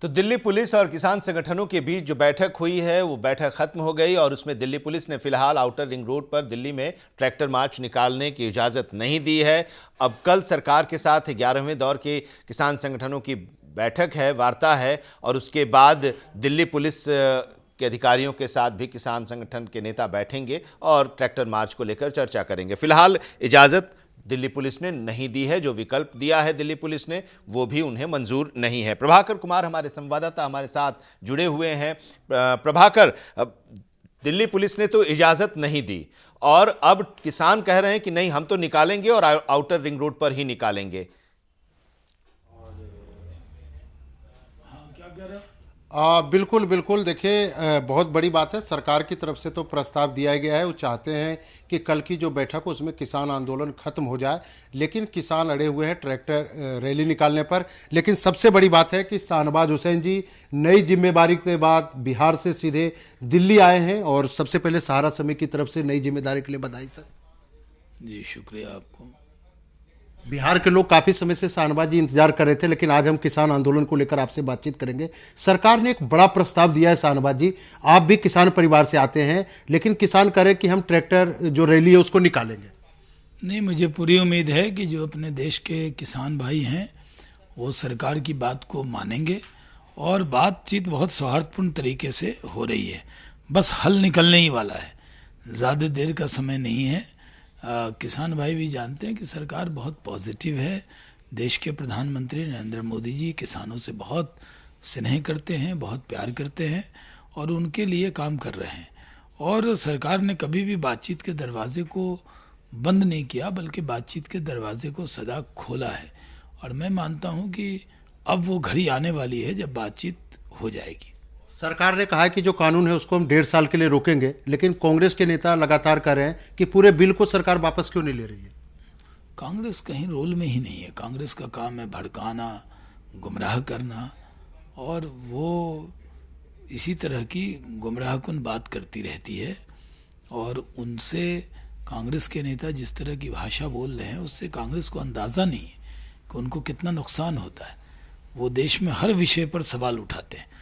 तो दिल्ली पुलिस और किसान संगठनों के बीच जो बैठक हुई है वो बैठक खत्म हो गई और उसमें दिल्ली पुलिस ने फिलहाल आउटर रिंग रोड पर दिल्ली में ट्रैक्टर मार्च निकालने की इजाज़त नहीं दी है। अब कल सरकार के साथ 11वें दौर के किसान संगठनों की बैठक है, वार्ता है और उसके बाद दिल्ली पुलिस के अधिकारियों के साथ भी किसान संगठन के नेता बैठेंगे और ट्रैक्टर मार्च को लेकर चर्चा करेंगे। फिलहाल इजाज़त दिल्ली पुलिस ने नहीं दी है, जो विकल्प दिया है दिल्ली पुलिस ने वो भी उन्हें मंजूर नहीं है। प्रभाकर कुमार हमारे संवाददाता हमारे साथ जुड़े हुए हैं। प्रभाकर, दिल्ली पुलिस ने तो इजाज़त नहीं दी और अब किसान कह रहे हैं कि नहीं, हम तो निकालेंगे और आउटर रिंग रोड पर ही निकालेंगे। बिल्कुल बिल्कुल, देखिए बहुत बड़ी बात है। सरकार की तरफ से तो प्रस्ताव दिया गया है, वो चाहते हैं कि कल की जो बैठक हो उसमें किसान आंदोलन खत्म हो जाए, लेकिन किसान अड़े हुए हैं ट्रैक्टर रैली निकालने पर। लेकिन सबसे बड़ी बात है कि शाहनवाज हुसैन जी नई जिम्मेदारी के बाद बिहार से सीधे दिल्ली आए हैं और सबसे पहले सहारा समय की तरफ से नई जिम्मेदारी के लिए बधाई सर। जी शुक्रिया आपको। बिहार के लोग काफी समय से शाहनवाज जी इंतजार कर रहे थे, लेकिन आज हम किसान आंदोलन को लेकर आपसे बातचीत करेंगे। सरकार ने एक बड़ा प्रस्ताव दिया है शाहनवाज जी, आप भी किसान परिवार से आते हैं, लेकिन किसान कह रहे कि हम ट्रैक्टर जो रैली है उसको निकालेंगे। नहीं, मुझे पूरी उम्मीद है कि जो अपने देश के किसान भाई हैं वो सरकार की बात को मानेंगे और बातचीत बहुत सौहार्दपूर्ण तरीके से हो रही है। बस हल निकलने ही वाला है, ज़्यादा देर का समय नहीं है। किसान भाई भी जानते हैं कि सरकार बहुत पॉजिटिव है। देश के प्रधानमंत्री नरेंद्र मोदी जी किसानों से बहुत स्नेह करते हैं, बहुत प्यार करते हैं और उनके लिए काम कर रहे हैं। और सरकार ने कभी भी बातचीत के दरवाजे को बंद नहीं किया, बल्कि बातचीत के दरवाजे को सदा खोला है। और मैं मानता हूं कि अब वो घड़ी आने वाली है जब बातचीत हो जाएगी। सरकार ने कहा है कि जो कानून है उसको हम 1.5 साल के लिए रोकेंगे, लेकिन कांग्रेस के नेता लगातार कह रहे हैं कि पूरे बिल को सरकार वापस क्यों नहीं ले रही है। कांग्रेस कहीं रोल में ही नहीं है। कांग्रेस का काम है भड़काना, गुमराह करना, और वो इसी तरह की गुमराहकुन बात करती रहती है। और उनसे कांग्रेस के नेता जिस तरह की भाषा बोल रहे हैं उससे कांग्रेस को अंदाज़ा नहीं है कि उनको कितना नुकसान होता है। वो देश में हर विषय पर सवाल उठाते हैं।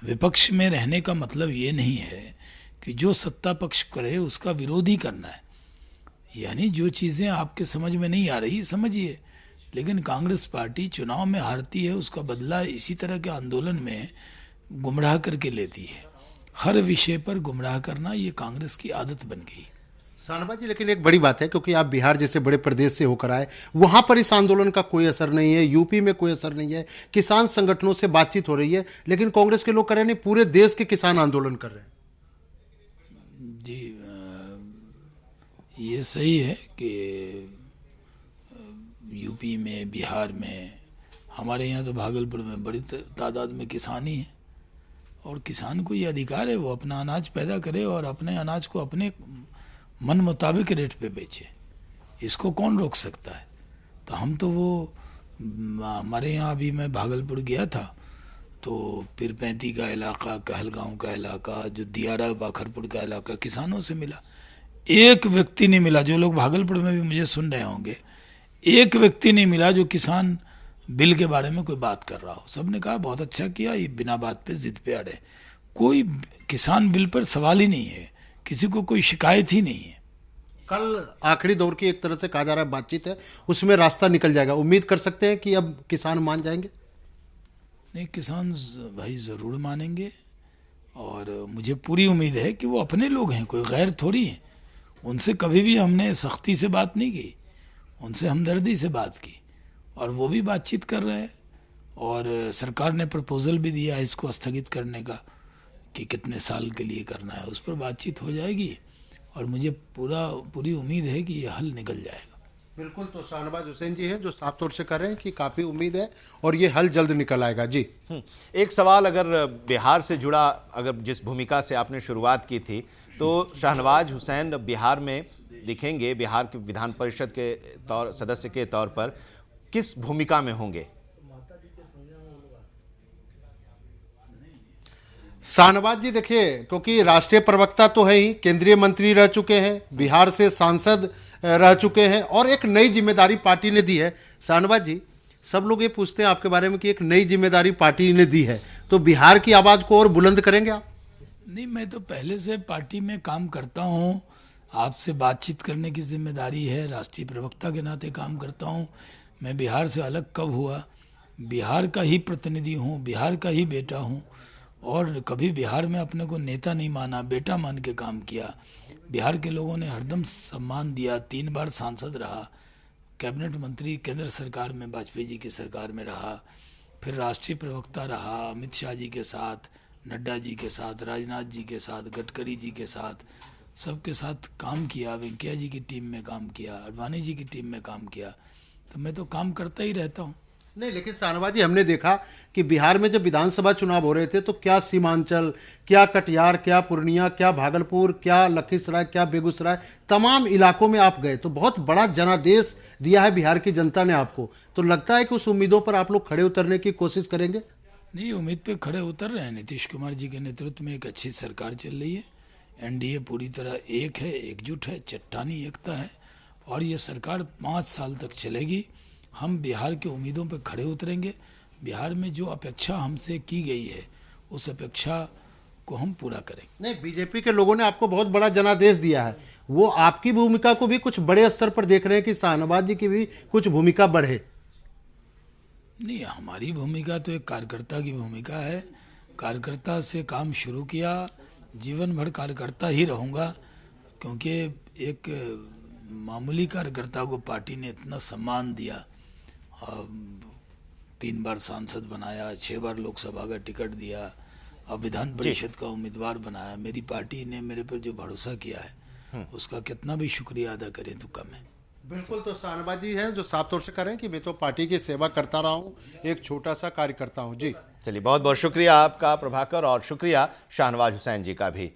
विपक्ष में रहने का मतलब ये नहीं है कि जो सत्ता पक्ष करे उसका विरोधी करना है, यानी जो चीज़ें आपके समझ में नहीं आ रही समझिए। लेकिन कांग्रेस पार्टी चुनाव में हारती है, उसका बदला इसी तरह के आंदोलन में गुमराह करके लेती है। हर विषय पर गुमराह करना ये कांग्रेस की आदत बन गई। शाहनवाज जी, लेकिन एक बड़ी बात है, क्योंकि आप बिहार जैसे बड़े प्रदेश से होकर आए, वहां पर इस आंदोलन का कोई असर नहीं है, यूपी में कोई असर नहीं है, किसान संगठनों से बातचीत हो रही है, लेकिन कांग्रेस के लोग कह रहे हैं पूरे देश के किसान आंदोलन कर रहे हैं। जी ये सही है कि यूपी में, बिहार में, हमारे यहाँ तो भागलपुर में बड़ी तादाद में किसान ही हैं और किसान को ये अधिकार है वो अपना अनाज पैदा करे और अपने अनाज को अपने मन मुताबिक रेट पे बेचे। इसको कौन रोक सकता है। तो हम तो वो हमारे यहाँ अभी मैं भागलपुर गया था तो पीरपैंती का इलाका, कहलगांव का इलाका, जो दियारा बाखरपुर का इलाका, किसानों से मिला। एक व्यक्ति नहीं मिला, जो लोग भागलपुर में भी मुझे सुन रहे होंगे, एक व्यक्ति नहीं मिला जो किसान बिल के बारे में कोई बात कर रहा हो। सब ने कहा बहुत अच्छा किया, ये बिना बात पे जिद पे अड़े। कोई किसान बिल पर सवाल ही नहीं है, किसी को कोई शिकायत ही नहीं है। कल आखिरी दौर की एक तरह से कहा जा रहा है बातचीत है, उसमें रास्ता निकल जाएगा। उम्मीद कर सकते हैं कि अब किसान मान जाएंगे। नहीं, किसान भाई ज़रूर मानेंगे और मुझे पूरी उम्मीद है कि वो अपने लोग हैं, कोई गैर थोड़ी हैं। उनसे कभी भी हमने सख्ती से बात नहीं की, उनसे हमदर्दी से बात की और वो भी बातचीत कर रहे हैं। और सरकार ने प्रपोज़ल भी दिया है इसको स्थगित करने का कि कितने साल के लिए करना है, उस पर बातचीत हो जाएगी और मुझे पूरी उम्मीद है कि ये हल निकल जाएगा। बिल्कुल, तो शाहनवाज हुसैन जी हैं जो साफ तौर से कर रहे हैं कि काफ़ी उम्मीद है और ये हल जल्द निकल आएगा। जी एक सवाल अगर बिहार से जुड़ा, अगर जिस भूमिका से आपने शुरुआत की थी, तो शाहनवाज हुसैन बिहार में दिखेंगे, बिहार के विधान परिषद के सदस्य के तौर पर किस भूमिका में होंगे। शाहनवाज जी देखिए, क्योंकि राष्ट्रीय प्रवक्ता तो है ही, केंद्रीय मंत्री रह चुके हैं, बिहार से सांसद रह चुके हैं और एक नई जिम्मेदारी पार्टी ने दी है। शाहनवाज जी, सब लोग ये पूछते हैं आपके बारे में कि एक नई जिम्मेदारी पार्टी ने दी है, तो बिहार की आवाज को और बुलंद करेंगे आप? नहीं, मैं तो पहले से पार्टी में काम करता हूँ। आपसे बातचीत करने की जिम्मेदारी है, राष्ट्रीय प्रवक्ता के नाते काम करता हूँ। मैं बिहार से अलग कब हुआ? बिहार का ही प्रतिनिधि हूँ, बिहार का ही बेटा हूँ, और कभी बिहार में अपने को नेता नहीं माना, बेटा मान के काम किया। बिहार के लोगों ने हरदम सम्मान दिया, 3 बार सांसद रहा, कैबिनेट मंत्री केंद्र सरकार में वाजपेयी जी की सरकार में रहा, फिर राष्ट्रीय प्रवक्ता रहा, अमित शाह जी के साथ, नड्डा जी के साथ, राजनाथ जी के साथ, गडकरी जी के साथ, सबके साथ काम किया, वेंकैया जी की टीम में काम किया, अडवाणी जी की टीम में काम किया। तो मैं तो काम करता ही रहता हूँ। नहीं, लेकिन शाहनवाज जी, हमने देखा कि बिहार में जब विधानसभा चुनाव हो रहे थे तो क्या सीमांचल, क्या कटिहार, क्या पूर्णिया, क्या भागलपुर, क्या लखीसराय, क्या बेगूसराय, तमाम इलाकों में आप गए, तो बहुत बड़ा जनादेश दिया है बिहार की जनता ने आपको। तो लगता है कि उस उम्मीदों पर आप लोग खड़े उतरने की कोशिश करेंगे? नहीं, उम्मीद पे खड़े उतर रहे हैं। नीतीश कुमार जी के नेतृत्व में एक अच्छी सरकार चल रही है। एनडीए पूरी तरह एक है, एकजुट है, चट्टानी एकता है, और ये सरकार 5 साल तक चलेगी। हम बिहार के उम्मीदों पे खड़े उतरेंगे। बिहार में जो अपेक्षा हमसे की गई है, उस अपेक्षा को हम पूरा करेंगे। नहीं, बीजेपी के लोगों ने आपको बहुत बड़ा जनादेश दिया है, वो आपकी भूमिका को भी कुछ बड़े स्तर पर देख रहे हैं कि शाहनवाज जी की भी कुछ भूमिका बढ़े। नहीं, हमारी भूमिका तो एक कार्यकर्ता की भूमिका है। कार्यकर्ता से काम शुरू किया, जीवन भर कार्यकर्ता ही रहूँगा, क्योंकि एक मामूली कार्यकर्ता को पार्टी ने इतना सम्मान दिया, 3 बार सांसद बनाया, 6 बार लोकसभा का टिकट दिया, अब विधान परिषद का उम्मीदवार बनाया। मेरी पार्टी ने मेरे पर जो भरोसा किया है, उसका कितना भी शुक्रिया अदा करें तो कम है। बिल्कुल, तो शाहनवाज जी हैं जो साफ तौर से करें कि मैं तो पार्टी की सेवा करता रहा हूँ, एक छोटा सा कार्यकर्ता हूँ। जी चलिए, बहुत बहुत शुक्रिया आपका प्रभाकर, और शुक्रिया शाहनवाज हुसैन जी का भी।